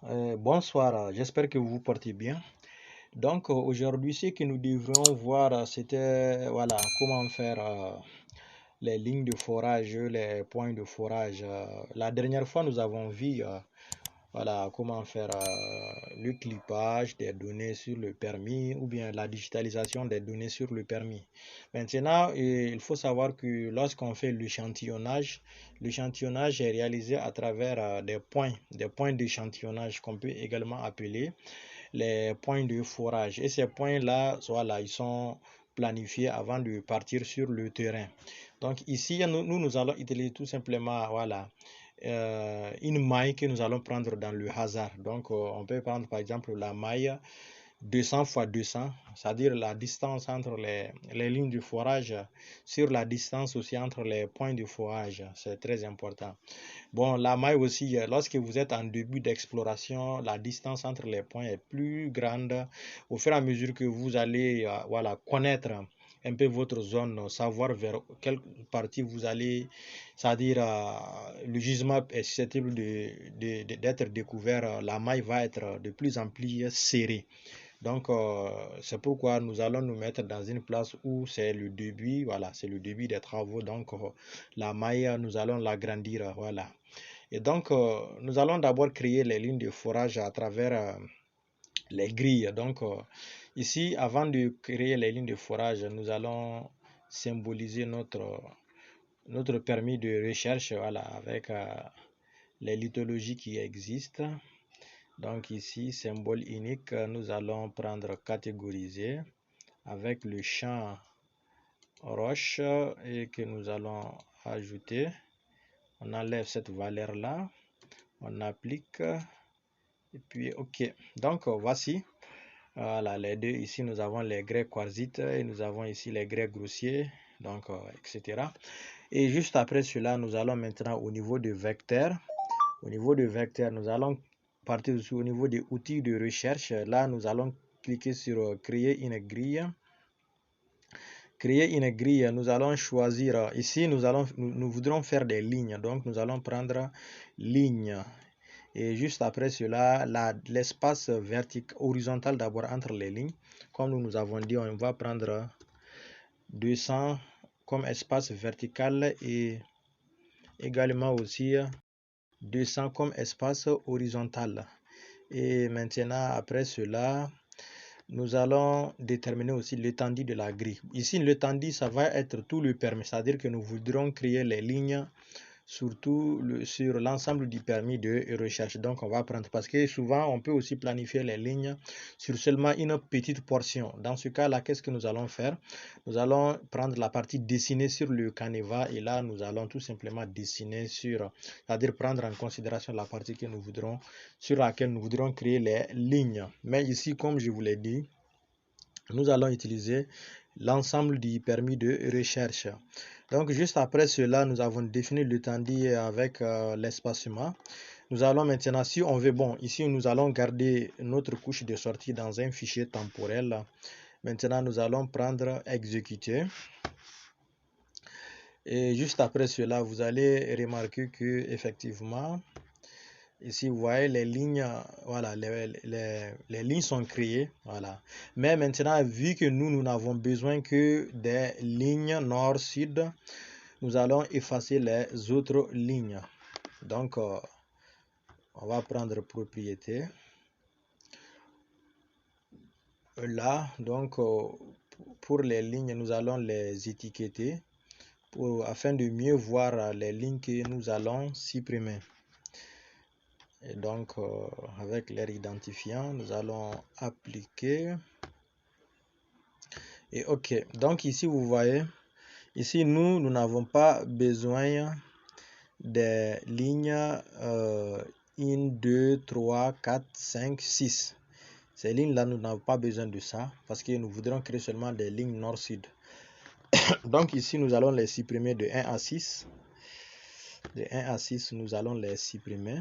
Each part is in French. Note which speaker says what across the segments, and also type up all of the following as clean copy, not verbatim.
Speaker 1: Bonsoir, j'espère que vous vous portez bien. Donc aujourd'hui, ce que nous devrions voir, c'était voilà, comment faire les lignes de forage, les points de forage. La dernière fois, nous avons vu voilà, comment faire le clipage des données sur le permis ou bien la digitalisation des données sur le permis. Maintenant, il faut savoir que lorsqu'on fait l'échantillonnage est réalisé à travers des points d'échantillonnage qu'on peut également appeler les points de forage. Et ces points-là, voilà, ils sont planifiés avant de partir sur le terrain. Donc ici, nous allons utiliser tout simplement, voilà, une maille que nous allons prendre dans le hasard. Donc, on peut prendre par exemple la maille 200 fois 200, c'est-à-dire la distance entre les lignes de forage sur la distance aussi entre les points de forage. C'est très important. Bon, la maille aussi, lorsque vous êtes en début d'exploration, la distance entre les points est plus grande au fur et à mesure que vous allez voilà, connaître un peu votre zone, savoir vers quelle partie vous allez, c'est-à-dire le gisement est susceptible d'être découvert, la maille va être de plus en plus serrée. Donc, c'est pourquoi nous allons nous mettre dans une place où c'est le début, voilà, c'est le début des travaux. Donc, la maille, nous allons l'agrandir, voilà. Et donc, nous allons d'abord créer les lignes de forage à travers les grilles. Donc, ici, avant de créer les lignes de forage, nous allons symboliser notre permis de recherche, voilà, avec les lithologies qui existent. Donc ici, symbole unique, nous allons prendre catégoriser avec le champ roche et que nous allons ajouter. On enlève cette valeur-là, on applique et puis OK. Donc voici, voilà les deux. Ici, nous avons les grès quartzites et nous avons ici les grès grossiers, donc etc. Et juste après cela, nous allons maintenant au niveau de vecteur. Au niveau de vecteur, nous allons partir au niveau des outils de recherche. Là, nous allons cliquer sur créer une grille. Créer une grille, nous allons choisir, ici nous voudrons faire des lignes, donc nous allons prendre ligne. Et juste après cela, l'espace vertical, horizontal d'abord entre les lignes. Comme nous avons dit, on va prendre 200 comme espace vertical et également aussi 200 comme espace horizontal. Et maintenant, après cela, nous allons déterminer aussi l'étendue de la grille. Ici, l'étendue, ça va être tout le permis, c'est-à-dire que nous voudrons créer les lignes surtout sur l'ensemble du permis de recherche. Donc, on va prendre, parce que souvent, on peut aussi planifier les lignes sur seulement une petite portion. Dans ce cas-là, qu'est-ce que nous allons faire? Nous allons prendre la partie dessinée sur le canevas et là, nous allons tout simplement dessiner sur, c'est-à-dire prendre en considération la partie que nous voudrons, sur laquelle nous voudrons créer les lignes. Mais ici, comme je vous l'ai dit, nous allons utiliser l'ensemble du permis de recherche. Donc juste après cela, nous avons défini l'étendue avec l'espacement. Nous allons maintenant, si on veut, bon, ici nous allons garder notre couche de sortie dans un fichier temporel. Maintenant, nous allons prendre exécuter. Et juste après cela, vous allez remarquer que effectivement, ici, vous voyez les lignes, voilà, les lignes sont créées, voilà. Mais maintenant, vu que nous n'avons besoin que des lignes nord-sud, nous allons effacer les autres lignes. Donc, on va prendre propriété. Là, donc, pour les lignes, nous allons les étiqueter afin de mieux voir les lignes que nous allons supprimer. Et donc, avec leur identifiant, nous allons appliquer. Et OK. Donc, ici, vous voyez, ici, nous n'avons pas besoin des lignes 1, 2, 3, 4, 5, 6. Ces lignes-là, nous n'avons pas besoin de ça parce que nous voudrons créer seulement des lignes nord-sud. Donc, ici, nous allons les supprimer de 1 à 6. De 1 à 6, nous allons les supprimer.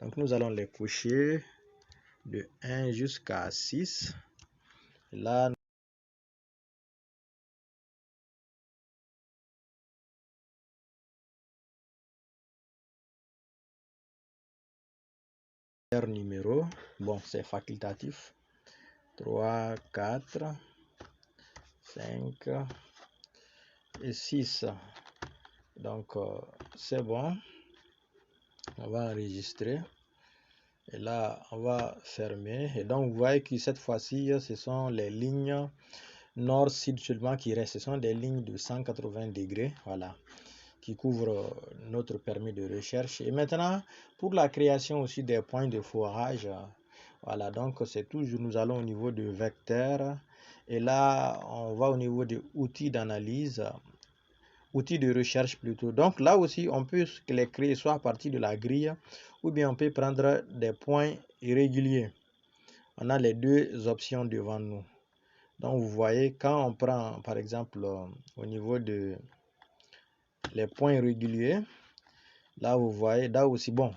Speaker 1: Donc, nous allons les cocher de 1 jusqu'à 6. Là, numéro, bon, c'est facultatif. 3, 4, 5 et 6. Donc, c'est bon. On va enregistrer. Et là, on va fermer. Et donc, vous voyez que cette fois-ci, ce sont les lignes nord-sud seulement qui restent. Ce sont des lignes de 180 degrés. Voilà, qui couvrent notre permis de recherche. Et maintenant, pour la création aussi des points de forage, voilà, donc c'est toujours, nous allons au niveau de vecteur. Et là, on va au niveau de outils d'analyse, outils de recherche plutôt. Donc là aussi, on peut les créer soit à partir de la grille, ou bien on peut prendre des points irréguliers. On a les deux options devant nous. Donc vous voyez, quand on prend par exemple au niveau de les points irréguliers, là vous voyez, là aussi, bon,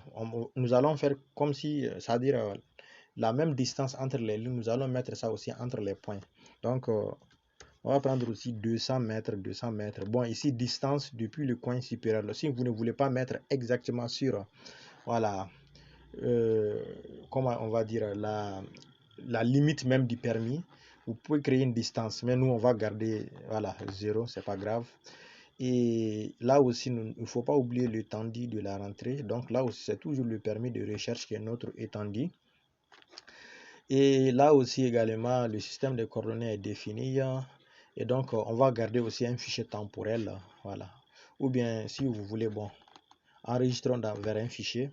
Speaker 1: nous allons faire comme si, c'est-à-dire la même distance entre les lignes, nous allons mettre ça aussi entre les points. Donc on va prendre aussi 200 mètres, 200 mètres. Bon, ici, distance depuis le coin supérieur. Si vous ne voulez pas mettre exactement sur, voilà, comment on va dire, la limite même du permis, vous pouvez créer une distance. Mais nous, on va garder, voilà, 0, c'est pas grave. Et là aussi, il ne faut pas oublier l'étendue de la rentrée. Donc là aussi, c'est toujours le permis de recherche qui est notre étendue. Et là aussi également, le système de coordonnées est défini. Et donc, on va garder aussi un fichier temporel. Voilà. Ou bien, si vous voulez, bon, enregistrons vers un fichier.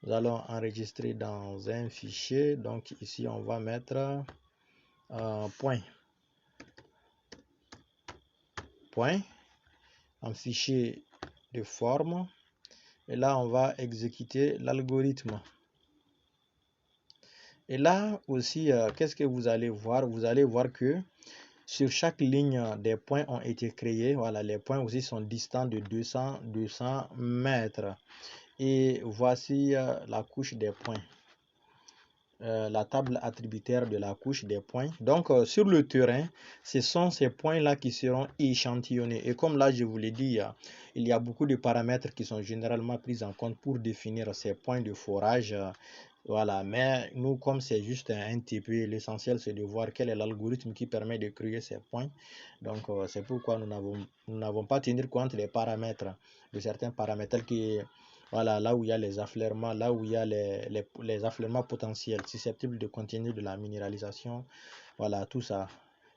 Speaker 1: Nous allons enregistrer dans un fichier. Donc, ici, on va mettre point. Point. En fichier de forme. Et là, on va exécuter l'algorithme. Et là aussi, qu'est-ce que vous allez voir? Vous allez voir que sur chaque ligne, des points ont été créés. Voilà, les points aussi sont distants de 200 mètres. Et voici la couche des points. La table attributaire de la couche des points. Donc, sur le terrain, ce sont ces points-là qui seront échantillonnés. Et comme là, je vous l'ai dit, il y a beaucoup de paramètres qui sont généralement pris en compte pour définir ces points de forage. Voilà, mais nous, comme c'est juste un TP, l'essentiel c'est de voir quel est l'algorithme qui permet de créer ces points. Donc, c'est pourquoi nous n'avons pas tenir compte des paramètres, de certains paramètres qui, voilà, là où il y a les affleurements, là où il y a les affleurements potentiels susceptibles de contenir de la minéralisation, voilà, tout ça.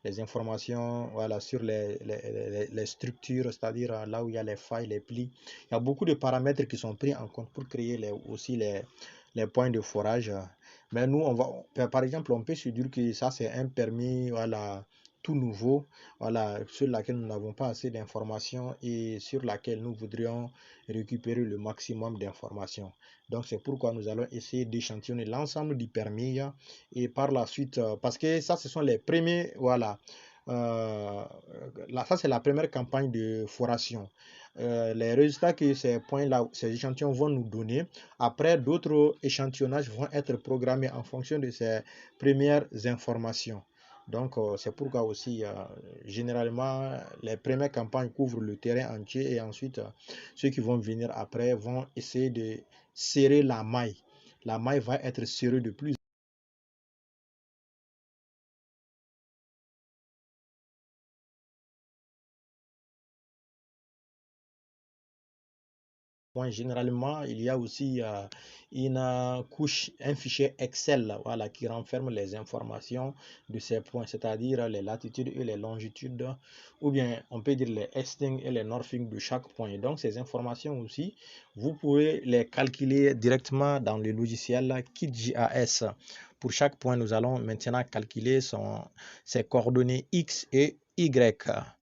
Speaker 1: Les informations, voilà, sur les structures, c'est-à-dire là où il y a les failles, les plis. Il y a beaucoup de paramètres qui sont pris en compte pour créer aussi les points de forage. Mais nous, par exemple, on peut se dire que ça, c'est un permis, voilà, tout nouveau, voilà, sur laquelle nous n'avons pas assez d'informations et sur laquelle nous voudrions récupérer le maximum d'informations. Donc, c'est pourquoi nous allons essayer d'échantillonner l'ensemble du permis et par la suite, parce que ça, ce sont les premiers, voilà, ça, c'est la première campagne de foration. Les résultats que ces points-là, ces échantillons vont nous donner, après d'autres échantillonnages vont être programmés en fonction de ces premières informations. Donc, c'est pourquoi aussi, généralement, les premières campagnes couvrent le terrain entier et ensuite, ceux qui vont venir après vont essayer de serrer la maille. La maille va être serrée de plus généralement, il y a aussi une couche, un fichier Excel, voilà, qui renferme les informations de ces points, c'est-à-dire les latitudes et les longitudes, ou bien on peut dire les easting et les northing de chaque point. Donc ces informations aussi, vous pouvez les calculer directement dans le logiciel KitGIS. Pour chaque point, nous allons maintenant calculer ses coordonnées X et Y.